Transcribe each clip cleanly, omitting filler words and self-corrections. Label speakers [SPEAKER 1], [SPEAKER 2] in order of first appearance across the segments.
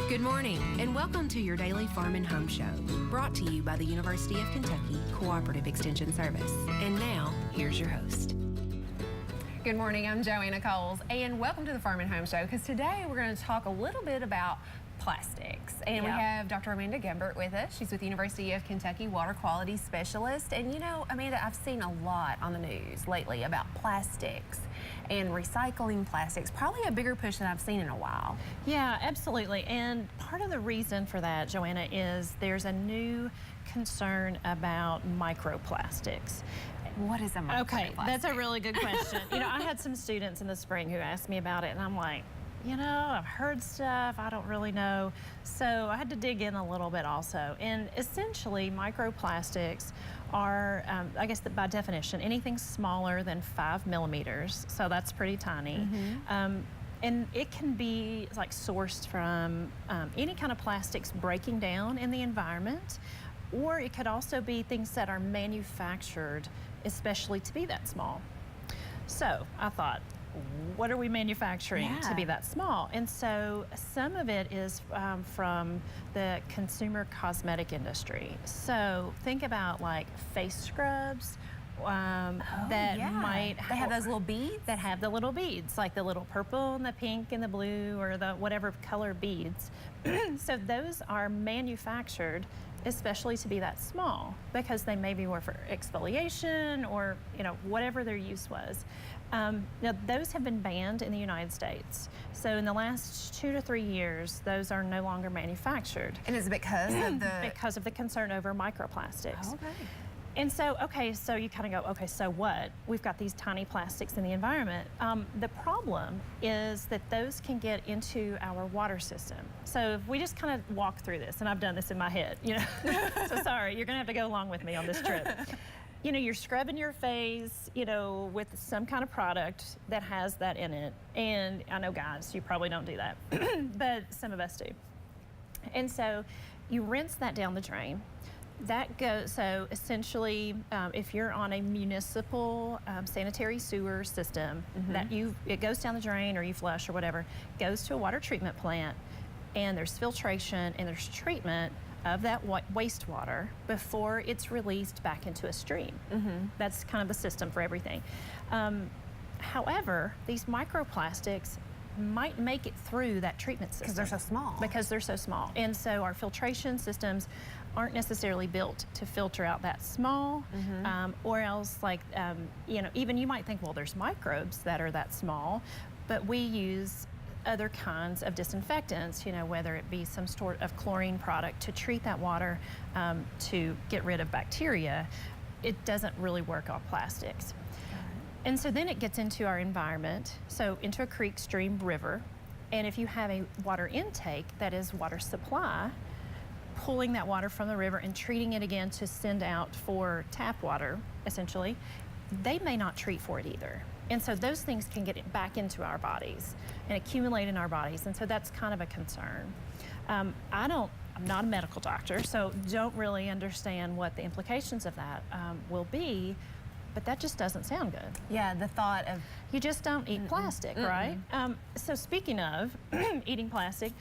[SPEAKER 1] Good morning, and welcome to your daily Farm and Home Show, brought to you by the University of Kentucky Cooperative Extension Service. And now, here's your host.
[SPEAKER 2] Good morning, I'm Joanna Coles, and welcome to the Farm and Home Show, because today we're going to talk a little bit about plastics. And we have Dr. Amanda Gumbert with us. She's with the University of Kentucky Water Quality Specialist. And you know, Amanda, I've seen a lot on the news lately about plastics and recycling plastics, probably a bigger push than I've seen in a while.
[SPEAKER 3] Yeah, absolutely. And part of the reason for that, Joanna, is there's a new concern about microplastics.
[SPEAKER 2] What is a microplastic?
[SPEAKER 3] Okay, that's a really good question. You know, I had some students in the spring who asked me about it, and I'm like, you know, I've heard stuff, I don't really know. So I had to dig in a little bit also. And essentially, microplastics are, I guess by definition, anything smaller than 5 millimeters. So that's pretty tiny. And it can be like sourced from any kind of plastics breaking down in the environment, or it could also be things that are manufactured, especially to be that small. So I thought, what are we manufacturing to be that small? And so some of it is from the consumer cosmetic industry. So think about like face scrubs that might
[SPEAKER 2] they have those little beads?
[SPEAKER 3] That have the little beads, like the little purple and the pink and the blue, or the whatever color beads. So those are manufactured especially to be that small, because they maybe were for exfoliation or, you know, whatever their use was. Now, those have been banned in the United States. So in the last 2 to 3 years, those are no longer manufactured.
[SPEAKER 2] And is it because of the...
[SPEAKER 3] Because of the concern over microplastics.
[SPEAKER 2] Okay.
[SPEAKER 3] And so, okay, so you kind of go, okay, so what? We've got these tiny plastics in the environment. The problem is that those can get into our water system. So if we just kind of walk through this, and I've done this in my head, you know, so sorry, you're gonna have to go along with me on this trip. You know, you're scrubbing your face, you know, with some kind of product that has that in it. And I know, guys, you probably don't do that, but some of us do. And so you rinse that down the drain. That goes, so essentially, if you're on a municipal sanitary sewer system, it goes down the drain or you flush or whatever, goes to a water treatment plant, and there's filtration and there's treatment of that wastewater before it's released back into a stream. That's kind of the system for everything. However, these microplastics might make it through that treatment system.
[SPEAKER 2] Because they're so small.
[SPEAKER 3] Because they're so small. And so our filtration systems aren't necessarily built to filter out that small, or else like, you know, even you might think, well, there's microbes that are that small, but we use other kinds of disinfectants, you know, whether it be some sort of chlorine product to treat that water to get rid of bacteria. It doesn't really work on plastics. And so then it gets into our environment, so into a creek, stream, river. And if you have a water intake that is water supply, pulling that water from the river and treating it again to send out for tap water, essentially, they may not treat for it either. And so those things can get back into our bodies and accumulate in our bodies. And so that's kind of a concern. I'm not a medical doctor, so don't really understand what the implications of that will be. But that just doesn't sound good.
[SPEAKER 2] Yeah, the thought of...
[SPEAKER 3] You just don't eat plastic, right? So speaking of eating plastic,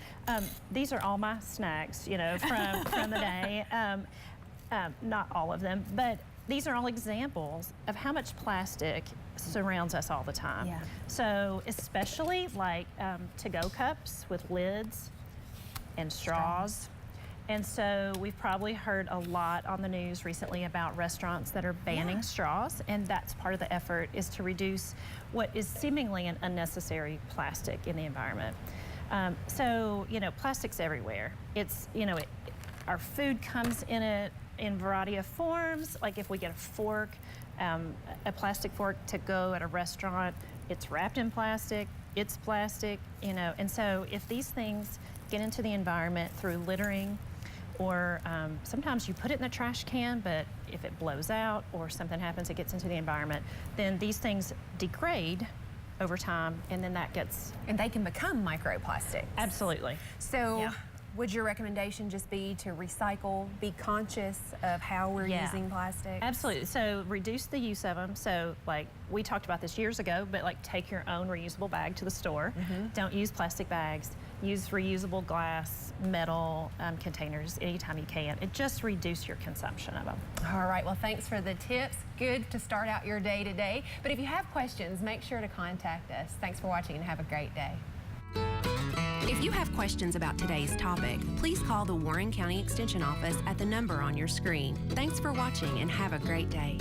[SPEAKER 3] these are all my snacks, you know, from the day. Not all of them, but these are all examples of how much plastic surrounds us all the time.
[SPEAKER 2] Yeah.
[SPEAKER 3] So especially like to-go cups with lids and straws. And so we've probably heard a lot on the news recently about restaurants that are banning straws, and that's part of the effort, is to reduce what is seemingly an unnecessary plastic in the environment. So, you know, plastic's everywhere. It's, you know, our food comes in it in a variety of forms. Like if we get a fork, a plastic fork to go at a restaurant, it's wrapped in plastic, it's plastic, you know. And so if these things get into the environment through littering, or sometimes you put it in the trash can, but if it blows out or something happens, it gets into the environment, then these things degrade over time, and then that gets...
[SPEAKER 2] And they can become microplastics.
[SPEAKER 3] Absolutely.
[SPEAKER 2] So would your recommendation just be to recycle, be conscious of how we're using plastic?
[SPEAKER 3] Absolutely. So reduce the use of them. So like we talked about this years ago, but like take your own reusable bag to the store. Don't use plastic bags. use reusable glass, metal containers anytime you can. It just reduce your consumption of them.
[SPEAKER 2] All right, well, thanks for the tips. Good to start out your day today. But if you have questions, make sure to contact us. Thanks for watching and have a great day.
[SPEAKER 1] If you have questions about today's topic, please call the Warren County Extension Office at the number on your screen. Thanks for watching and have a great day.